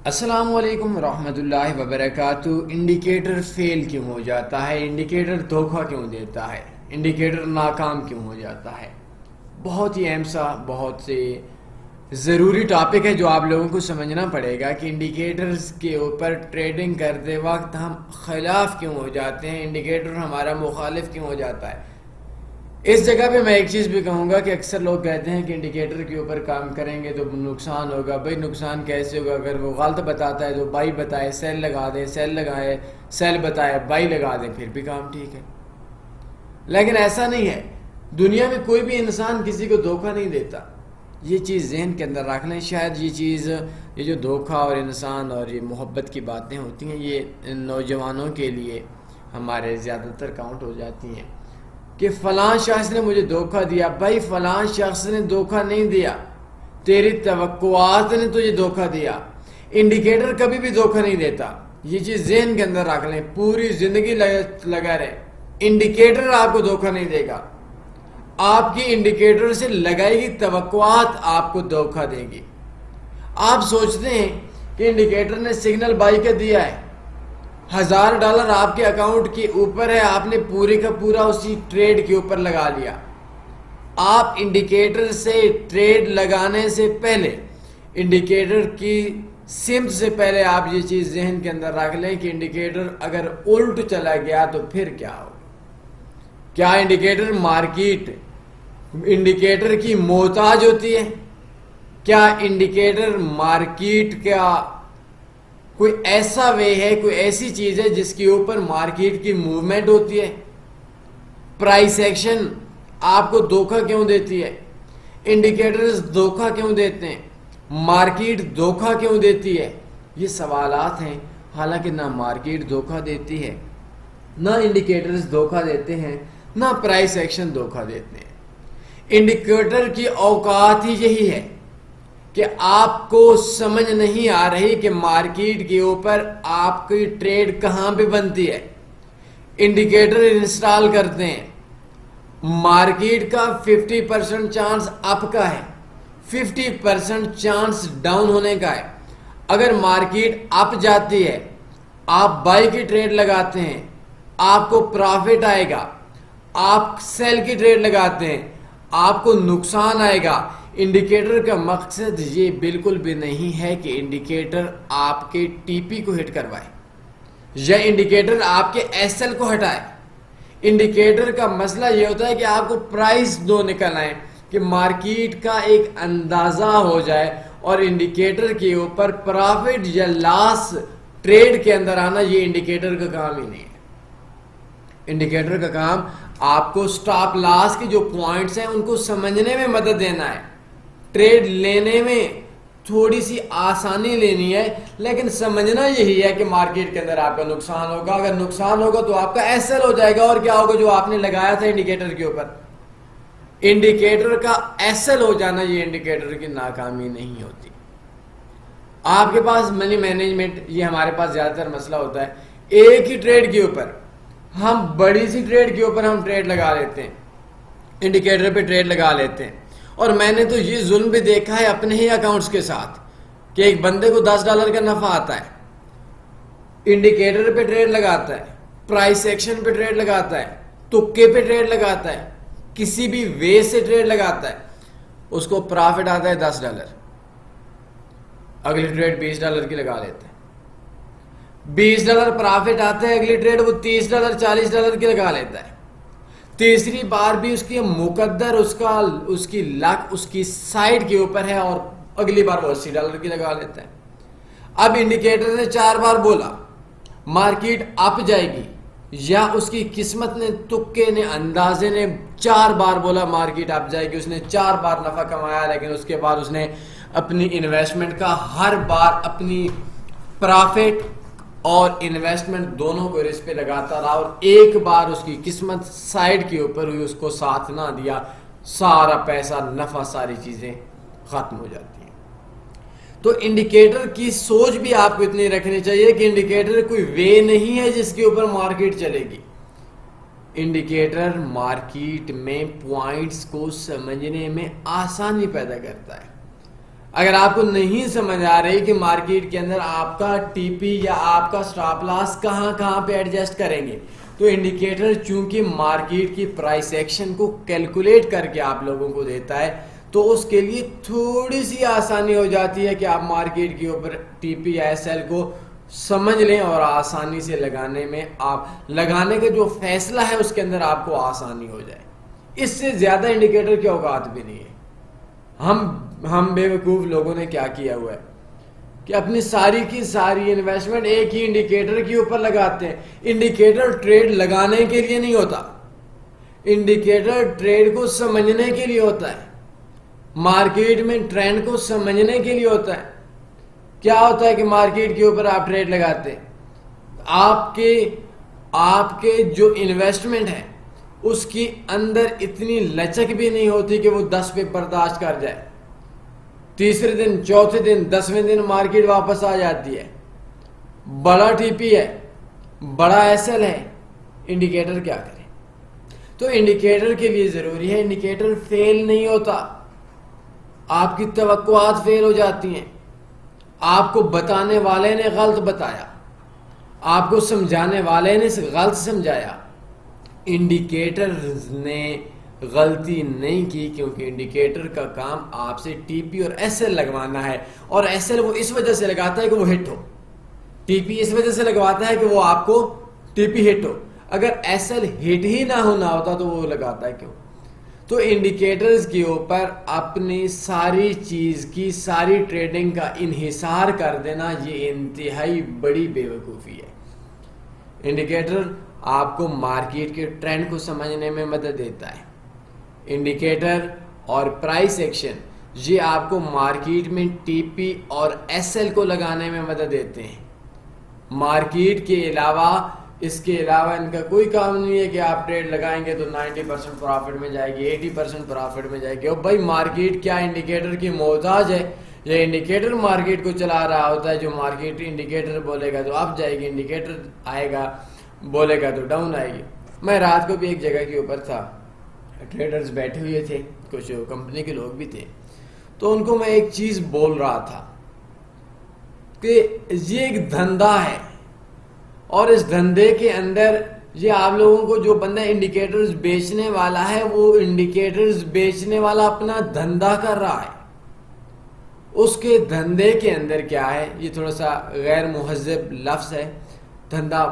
السلام علیکم ورحمۃ اللہ وبرکاتہ۔ انڈیکیٹر فیل کیوں ہو جاتا ہے؟ انڈیکیٹر دھوکہ کیوں دیتا ہے؟ انڈیکیٹر ناکام کیوں ہو جاتا ہے؟ بہت ہی اہم سا بہت سے ضروری ٹاپک ہے جو آپ لوگوں کو سمجھنا پڑے گا کہ انڈیکیٹرز کے اوپر ٹریڈنگ کرتے وقت ہم خلاف کیوں ہو جاتے ہیں، انڈیکیٹر ہمارا مخالف کیوں ہو جاتا ہے۔ اس جگہ پہ میں ایک چیز بھی کہوں گا کہ اکثر لوگ کہتے ہیں کہ انڈیکیٹر کے اوپر کام کریں گے تو نقصان ہوگا۔ بھائی نقصان کیسے ہوگا؟ اگر وہ غلط بتاتا ہے تو بائی بتائے سیل لگا دیں، سیل لگائے سیل بتائے بائی لگا دیں، پھر بھی کام ٹھیک ہے۔ لیکن ایسا نہیں ہے، دنیا میں کوئی بھی انسان کسی کو دھوکہ نہیں دیتا۔ یہ چیز ذہن کے اندر رکھ لیں۔ شاید یہ جو دھوکہ اور انسان اور یہ محبت کی باتیں ہوتی ہیں یہ نوجوانوں کے لیے ہمارے زیادہ تر کاؤنٹ ہو جاتی ہیں کہ فلاں شخص نے مجھے دھوکہ دیا۔ بھائی فلاں شخص نے دھوکہ نہیں دیا، تیری توقعات نے تجھے دھوکہ دیا۔ انڈیکیٹر کبھی بھی دھوکہ نہیں دیتا، یہ چیز ذہن کے اندر رکھ لیں۔ پوری زندگی لگا رہے، انڈیکیٹر آپ کو دھوکہ نہیں دے گا۔ آپ کی انڈیکیٹر سے لگائی گی توقعات آپ کو دھوکہ دے گی۔ آپ سوچتے ہیں کہ انڈیکیٹر نے سگنل بائی کا دیا ہے، $1000 آپ کے اکاؤنٹ کے اوپر ہے، آپ نے پورے کا پورا اسی ٹریڈ کے اوپر لگا لیا۔ آپ انڈیکیٹر سے ٹریڈ لگانے سے پہلے، انڈیکیٹر کی سمت سے پہلے آپ یہ چیز ذہن کے اندر رکھ لیں کہ انڈیکیٹر اگر الٹ چلا گیا تو پھر کیا ہو۔ کیا انڈیکیٹر مارکیٹ انڈیکیٹر کی محتاج ہوتی ہے؟ کیا انڈیکیٹر مارکیٹ کا کوئی ایسا وے ہے، کوئی ایسی چیز ہے جس کے اوپر مارکیٹ کی موومنٹ ہوتی ہے؟ پرائس ایکشن آپ کو دھوکہ کیوں دیتی ہے؟ انڈیکیٹرز دھوکہ کیوں دیتے ہیں؟ مارکیٹ دھوکہ کیوں دیتی ہے؟ یہ سوالات ہیں۔ حالانکہ نہ مارکیٹ دھوکہ دیتی ہے، نہ انڈیکیٹرز دھوکہ دیتے ہیں، نہ پرائس ایکشن دھوکہ دیتے ہیں۔ انڈیکیٹر کی اوقات ہی یہی ہے کہ آپ کو سمجھ نہیں آ رہی کہ مارکیٹ کے اوپر آپ کی ٹریڈ کہاں پہ بنتی ہے۔ انڈیکیٹر انسٹال کرتے ہیں، مارکیٹ کا 50% چانس اپ کا ہے، 50% چانس ڈاؤن ہونے کا ہے۔ اگر مارکیٹ اپ جاتی ہے، آپ بائی کی ٹریڈ لگاتے ہیں، آپ کو پرافٹ آئے گا۔ آپ سیل کی ٹریڈ لگاتے ہیں، آپ کو نقصان آئے گا۔ انڈیکیٹر کا مقصد یہ بالکل بھی نہیں ہے کہ انڈیکیٹر آپ کے ٹی پی کو ہٹ کروائے یا انڈیکیٹر آپ کے ایس ایل کو ہٹائے۔ انڈیکیٹر کا مسئلہ یہ ہوتا ہے کہ آپ کو پرائس دو نکل آئیں، کہ مارکیٹ کا ایک اندازہ ہو جائے، اور انڈیکیٹر کے اوپر پرافٹ یا لاس ٹریڈ کے اندر آنا یہ انڈیکیٹر کا کام ہی نہیں ہے۔ انڈیکیٹر کا کام آپ کو سٹاپ لاس کے جو پوائنٹس ہیں ان کو سمجھنے میں مدد دینا ہے، ٹریڈ لینے میں تھوڑی سی آسانی لینی ہے، لیکن سمجھنا یہی ہے کہ مارکیٹ کے اندر آپ کا نقصان ہوگا۔ اگر نقصان ہوگا تو آپ کا ایس ایل ہو جائے گا، اور کیا ہوگا جو آپ نے لگایا تھا انڈیکیٹر کے اوپر۔ انڈیکیٹر کا ایس ایل ہو جانا یہ انڈیکیٹر کی ناکامی نہیں ہوتی۔ آپ کے پاس منی مینجمنٹ، یہ ہمارے پاس زیادہ تر مسئلہ ہوتا ہے، ایک ہی ٹریڈ کے اوپر ہم بڑی سی ٹریڈ کے اوپر ہم ٹریڈ لگا لیتے ہیں، انڈیکیٹر پہ ٹریڈ لگا لیتے ہیں۔ اور میں نے تو یہ ظلم بھی دیکھا ہے اپنے ہی اکاؤنٹس کے ساتھ کہ ایک بندے کو $10 کا نفع آتا ہے، انڈیکیٹر پہ ٹریڈ لگاتا ہے، پرائس ایکشن پہ ٹریڈ لگاتا ہے، تکے پہ ٹریڈ لگاتا ہے، کسی بھی وے سے ٹریڈ لگاتا ہے، اس کو پرافٹ آتا ہے $10، اگلی ٹریڈ $20 کی لگا لیتے ہیں، $20 پرافٹ آتا ہے، اگلی ٹریڈ وہ $30 $40 کی لگا لیتا ہے۔ تیسری بار بھی اس کی مقدر اس کی لک اس کی سائڈ کے اوپر ہے، اور اگلی بار وہ $80 کی لگا لیتا ہے۔ اب انڈیکیٹر نے 4 بار بولا مارکیٹ اپ جائے گی، یا اس کی قسمت نے، تکے نے، اندازے نے 4 بار بولا مارکیٹ اپ جائے گی، اس نے 4 بار نفع کمایا، لیکن اس کے بعد اس نے اپنی انویسٹمنٹ کا ہر بار اپنی پرافٹ اور انویسٹمنٹ دونوں کو رسک پہ لگاتا رہا، اور ایک بار اس کی قسمت سائڈ کے اوپر ہوئی، اس کو ساتھ نہ دیا، سارا پیسہ، نفع، ساری چیزیں ختم ہو جاتی ہیں۔ تو انڈیکیٹر کی سوچ بھی آپ کو اتنی رکھنی چاہیے کہ انڈیکیٹر کوئی وے نہیں ہے جس کے اوپر مارکیٹ چلے گی۔ انڈیکیٹر مارکیٹ میں پوائنٹس کو سمجھنے میں آسانی پیدا کرتا ہے۔ اگر آپ کو نہیں سمجھ آ رہی کہ مارکیٹ کے اندر آپ کا ٹی پی یا آپ کا سٹاپ لاس کہاں پہ ایڈجسٹ کریں گے، تو انڈیکیٹر چونکہ مارکیٹ کی پرائس ایکشن کو کیلکولیٹ کر کے آپ لوگوں کو دیتا ہے، تو اس کے لیے تھوڑی سی آسانی ہو جاتی ہے کہ آپ مارکیٹ کے اوپر ٹی پی یا ایس ایل کو سمجھ لیں اور آسانی سے لگانے کا جو فیصلہ ہے اس کے اندر آپ کو آسانی ہو جائے۔ اس سے زیادہ انڈیکیٹر کی اوقات بھی نہیں ہے۔ ہم بے وقوف لوگوں نے کیا کیا ہوا ہے کہ اپنی ساری کی ساری انویسٹمنٹ ایک ہی انڈیکیٹر کے اوپر لگاتے ہیں۔ انڈیکیٹر ٹریڈ لگانے کے لیے نہیں ہوتا، انڈیکیٹر ٹریڈ کو سمجھنے کے لیے ہوتا ہے، مارکیٹ میں ٹرینڈ کو سمجھنے کے لیے ہوتا ہے۔ کیا ہوتا ہے کہ مارکیٹ کے اوپر آپ ٹریڈ لگاتے ہیں، آپ کے جو انویسٹمنٹ ہے اس کی اندر اتنی لچک بھی نہیں ہوتی کہ وہ 10 پہ برداشت کر جائے، تیسرے دن، چوتھے دن، 10ویں دن مارکیٹ واپس آ جاتی ہے، بڑا ٹی پی ہے، بڑا ایس ایل ہے، انڈیکیٹر کیا کرے؟ تو انڈیکیٹر کے لیے ضروری ہے، انڈیکیٹر فیل نہیں ہوتا، آپ کی توقعات فیل ہو جاتی ہیں، آپ کو بتانے والے نے غلط بتایا، آپ کو سمجھانے والے نے غلط سمجھایا، انڈیکیٹر نے غلطی نہیں کی، کیونکہ انڈیکیٹر کا کام آپ سے ٹی پی اور ایس ایل لگوانا ہے، اور ایس ایل وہ اس وجہ سے لگاتا ہے کہ وہ ہٹ ہو، ٹی پی اس وجہ سے لگواتا ہے کہ وہ آپ کو ٹی پی ہٹ ہو۔ اگر ایس ایل ہٹ ہی نہ ہونا ہوتا تو وہ لگاتا ہے کیوں؟ تو انڈیکیٹرز کے اوپر اپنی ساری چیز کی ساری ٹریڈنگ کا انحصار کر دینا یہ انتہائی بڑی بے وقوفی ہے۔ انڈیکیٹر آپ کو مارکیٹ کے ٹرینڈ کو سمجھنے میں مدد دیتا ہے، انڈیکیٹر اور پرائس ایکشن یہ آپ کو مارکیٹ میں ٹی پی اور ایس ایل کو لگانے میں مدد دیتے ہیں۔ مارکیٹ کے علاوہ اس کے علاوہ ان کا کوئی کام نہیں ہے کہ آپ ٹریڈ لگائیں گے تو 90% پرافٹ میں جائے گی، 80% پرافٹ میں جائے گی۔ اور بھائی مارکیٹ کیا انڈیکیٹر کی محتاج ہے؟ یہ انڈیکیٹر مارکیٹ کو چلا رہا ہوتا ہے، جو مارکیٹ انڈیکیٹر بولے گا تو اپ جائے گی، انڈیکیٹر آئے گا بولے گا تو ڈاؤن آئے گی۔ میں رات کو بھی ایک جگہ کے اوپر تھا، ٹریڈرز بیٹھے ہوئے تھے، کچھ کمپنی کے لوگ بھی تھے، تو ان کو میں ایک چیز بول رہا تھا کہ یہ ایک دھندا ہے، اور اس دھندے کے اندر یہ آپ لوگوں کو جو بندہ انڈیکیٹرز بیچنے والا ہے، وہ انڈیکیٹرز بیچنے والا اپنا دھندا کر رہا ہے۔ اس کے دھندے کے اندر کیا ہے، یہ تھوڑا سا غیر مہذب لفظ ہے، دھندا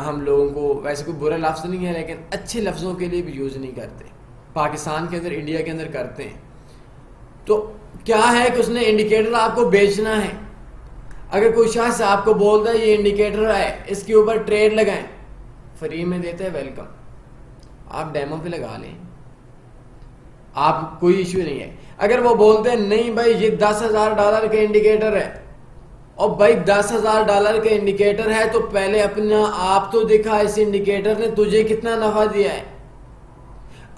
ہم لوگوں کو ویسے کوئی برا لفظ نہیں ہے، لیکن اچھے لفظوں کے لیے بھی یوز نہیں کرتے، پاکستان کے اندر، انڈیا کے اندر کرتے ہیں۔ تو کیا ہے کہ اس نے انڈیکیٹر آپ کو بیچنا ہے۔ اگر کوئی شخص آپ کو بولتا ہے یہ انڈیکیٹر ہے، اس کے اوپر ٹریڈ لگائیں، فری میں دیتے ہیں، ویلکم، آپ ڈیمو پہ لگا لیں، آپ کوئی ایشو نہیں ہے۔ اگر وہ بولتے ہیں نہیں بھائی یہ $10,000 کا انڈیکیٹر ہے، اور بھائی $10,000 کا انڈیکیٹر ہے تو پہلے اپنا آپ تو دکھا، اس انڈیکیٹر نے تجھے کتنا نفع دیا ہے۔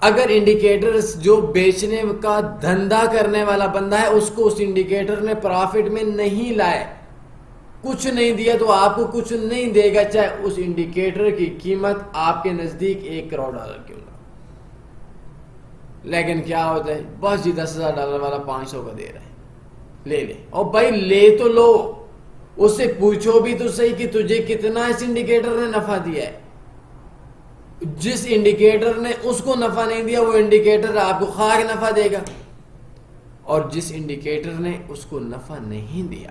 اگر انڈیکیٹر جو بیچنے کا دھندا کرنے والا بندہ ہے، اس کو اس انڈیکیٹر نے پرافٹ میں نہیں لائے، کچھ نہیں دیا، تو آپ کو کچھ نہیں دے گا، چاہے اس انڈیکیٹر کی قیمت آپ کے نزدیک $1 کروڑ کیوں نہ۔ لیکن کیا ہوتا ہے، بس جی $10,000 والا 500 کا دے رہا ہے، لے لے، اور بھائی لے تو لو، اس سے پوچھو بھی تو صحیح کہ تجھے کتنا اس انڈیکیٹر نے نفع دیا ہے۔ جس انڈیکیٹر نے اس کو نفع نہیں دیا، وہ انڈیکیٹر آپ کو خاک نفع دے گا، اور جس انڈیکیٹر نے اس کو نفع نہیں دیا،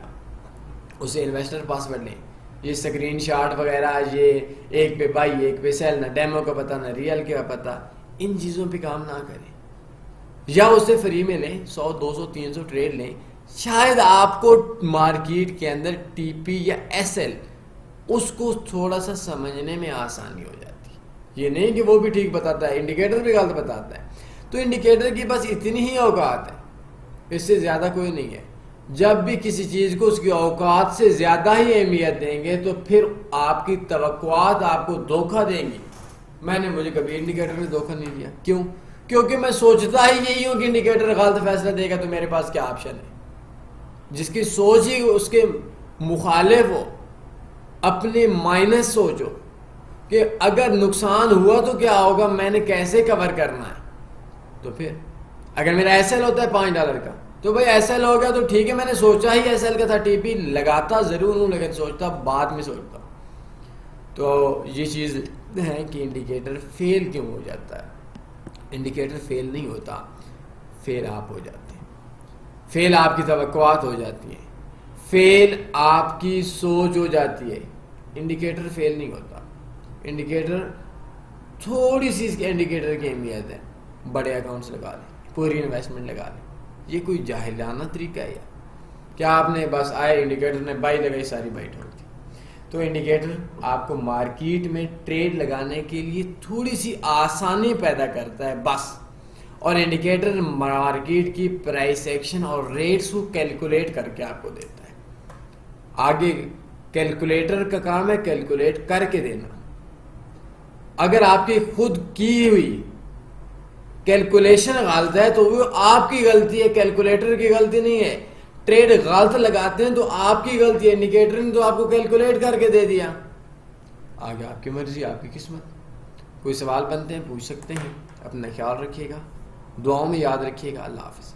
اسے انویسٹر پاسورڈ لیں، یہ سکرین شاٹ وغیرہ، یہ ایک پہ بائی ایک پہ سیل، نہ ڈیمو کا پتہ نہ ریئل کا پتہ، ان چیزوں پہ کام نہ کریں، یا اسے فری میں لیں، 100 200 300 ٹریڈ لیں، شاید آپ کو مارکیٹ کے اندر ٹی پی یا ایس ایل اس کو تھوڑا سا سمجھنے میں آسانی ہو جاتی ہے۔ یہ نہیں کہ وہ بھی ٹھیک بتاتا ہے، انڈیکیٹر بھی غلط بتاتا ہے، تو انڈیکیٹر کی بس اتنی ہی اوقات ہے، اس سے زیادہ کوئی نہیں ہے۔ جب بھی کسی چیز کو اس کی اوقات سے زیادہ ہی اہمیت دیں گے تو پھر آپ کی توقعات آپ کو دھوکہ دیں گی۔ مجھے کبھی انڈیکیٹر نے دھوکہ نہیں دیا، کیوں؟ کیونکہ میں سوچتا ہی یہی ہوں کہ انڈیکیٹر غلط فیصلہ دے گا، تو میرے پاس کیا آپشن ہے؟ جس کی سوچ ہی اس کے مخالف ہو، اپنے مائنس سوچو کہ اگر نقصان ہوا تو کیا ہوگا، میں نے کیسے کور کرنا ہے۔ تو پھر اگر میرا ایس ایل ہوتا ہے $5 کا، تو بھائی ایس ایل ہو گیا تو ٹھیک ہے، میں نے سوچا ہی ایس ایل کا تھا، ٹی پی لگاتا ضرور ہوں لیکن سوچتا بعد میں سوچتا ہوں. تو یہ چیز ہے کہ انڈیکیٹر فیل کیوں ہو جاتا ہے. انڈیکیٹر فیل نہیں ہوتا، فیل آپ ہو جاتے ہیں، فیل آپ کی توقعات ہو جاتی ہیں، فیل آپ کی سوچ ہو جاتی ہے. انڈیکیٹر فیل نہیں ہوتا. انڈیکیٹر تھوڑی سی اس کے انڈیکیٹر کی اہمیت ہے. بڑے اکاؤنٹس لگا لیں، پوری انویسٹمنٹ لگا لیں. یہ کوئی جاہلانہ طریقہ ہے کیا؟ آپ نے بس آئے انڈیکیٹر نے بائی لگائی، ساری بائی ٹھوک دی. تو انڈیکیٹر آپ کو مارکیٹ میں ٹریڈ لگانے کے لیے تھوڑی سی آسانی پیدا کرتا ہے بس. اور انڈیکیٹر مارکیٹ کی پرائس ایکشن اور ریٹس کو کیلکولیٹ کر کے آپ کو دیتا ہے. آگے کیلکولیٹر کا کام ہے کیلکولیٹ کر کے دینا. اگر آپ کی خود کی ہوئی کیلکولیشن غلط ہے تو وہ آپ کی غلطی ہے، کیلکولیٹر کی غلطی نہیں ہے. ٹریڈ غلط لگاتے ہیں تو آپ کی غلطی ہے، انڈیکیٹر نے تو آپ کو کیلکولیٹ کر کے دے دیا. آگے آپ کی مرضی، آپ کی قسمت. کوئی سوال بنتے ہیں پوچھ سکتے ہیں. اپنا خیال رکھیے گا، دعاؤں میں یاد رکھیے گا. اللہ حافظ.